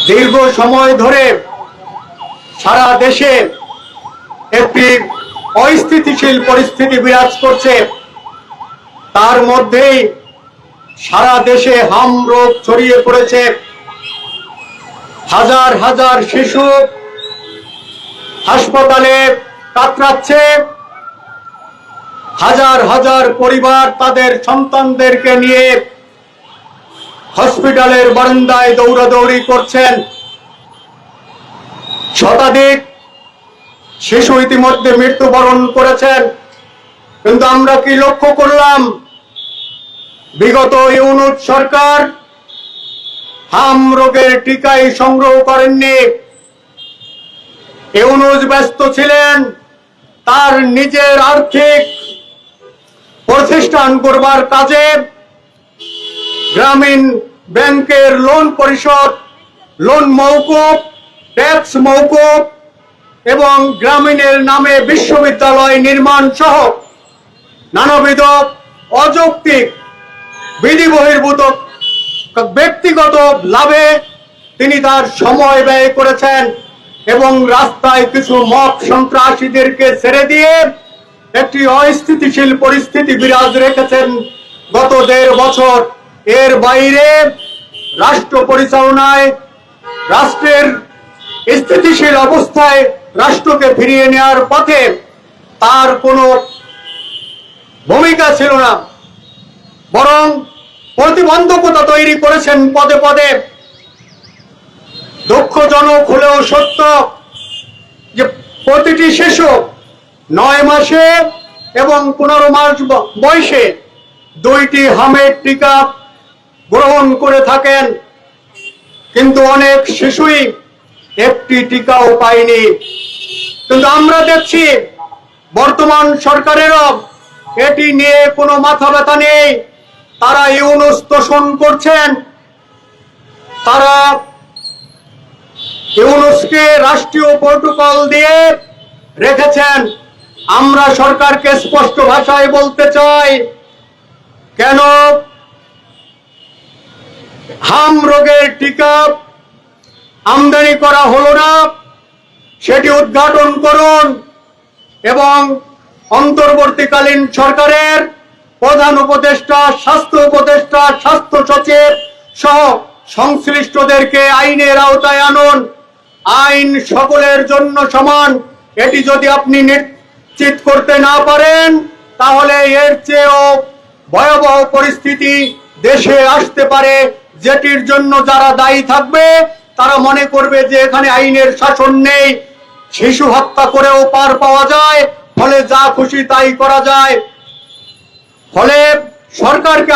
দীর্ঘ সময় ধরে সারা দেশে একটি অস্থিতিশীল পরিস্থিতি বিরাজ করছে। তার মধ্যেই সারা দেশে হাম রোগ ছড়িয়ে পড়েছে। হাজার হাজার শিশু হাসপাতালে কাতরাচ্ছে। হাজার হাজার পরিবার তাদের সন্তানদেরকে নিয়ে হসপিটালের বারান্দায় দৌড়াদৌড়ি করছেন। শতাধিক শিশু ইতিমধ্যে মৃত্যুবরণ করেছেন। কিন্তু আমরা কি লক্ষ্য করলাম? বিগত ইউনূস সরকার হাম রোগের টিকাই সংগ্রহ করেননি। ইউনূস ব্যস্ত ছিলেন তার নিজের আর্থিক প্রতিষ্ঠান করবার কাজে। গ্রামীণ ব্যাংকের লোন পরিশোধ, লোন মওকুফ, ট্যাক্স মওকুফ এবং গ্রামীণের নামে বিশ্ববিদ্যালয় নির্মাণ সহ নানাবিধ অযৌক্তিক বিধি বহির্ভূত ব্যক্তিগত লাভে তিনি তার সময় ব্যয় করেছেন এবং রাস্তায় কিছু মব সন্ত্রাসীদেরকে ছেড়ে দিয়ে একটি অস্থিতিশীল পরিস্থিতি বিরাজ রেখেছেন গত 1.5 বছর। এর বাইরে রাষ্ট্র পরিচালনায়, রাষ্ট্রের স্থিতিশীল অবস্থায় রাষ্ট্রকে ফিরিয়ে নেওয়ার পথে তার কোনো ভূমিকা ছিল না, বরং প্রতিবন্ধকতা তৈরি করেছেন পদে পদে। দুঃখজনক হলেও সত্য যে প্রতিটি শিশু 9 মাসে এবং 15 মাস বয়সে 2টি হামের টিকা গ্রহণ করে থাকেন, কিন্তু অনেক শিশুই একটি টিকাও পায়নি। কিন্তু আমরা দেখছি বর্তমান সরকারেরও এটি নিয়ে কোনো মাথা ব্যথা নেই। তারা ইউনূস তোষণ করছেন। তারা ইউনূসকে রাষ্ট্রীয় প্রোটোকল দিয়ে রেখেছেন। আমরা সরকারকে স্পষ্ট ভাষায় বলতে চাই, কেন হাম রোগের টিকা আমদানি করা হলো না সেটি উদ্ঘাটন করুন এবং অন্তর্বর্তীকালীন সরকারের প্রধান উপদেষ্টা, স্বাস্থ্য উপদেষ্টা, স্বাস্থ্য সচিব সহ সংশ্লিষ্টদেরকে আইনের আওতায় আনুন। আইন সকলের জন্য সমান, এটি যদি আপনি নিশ্চিত করতে না পারেন তাহলে এর চেয়েও ভয়াবহ পরিস্থিতি দেশে আসতে পারে, যেটির জন্য যারা দায়ী থাকবে তারা মনে করবে যে এখানে আইনের শাসন নেই, শিশু হত্যা করেও পার পাওয়া যায়, ফলে যা খুশি তাই করা যায়। ফলে সরকারকে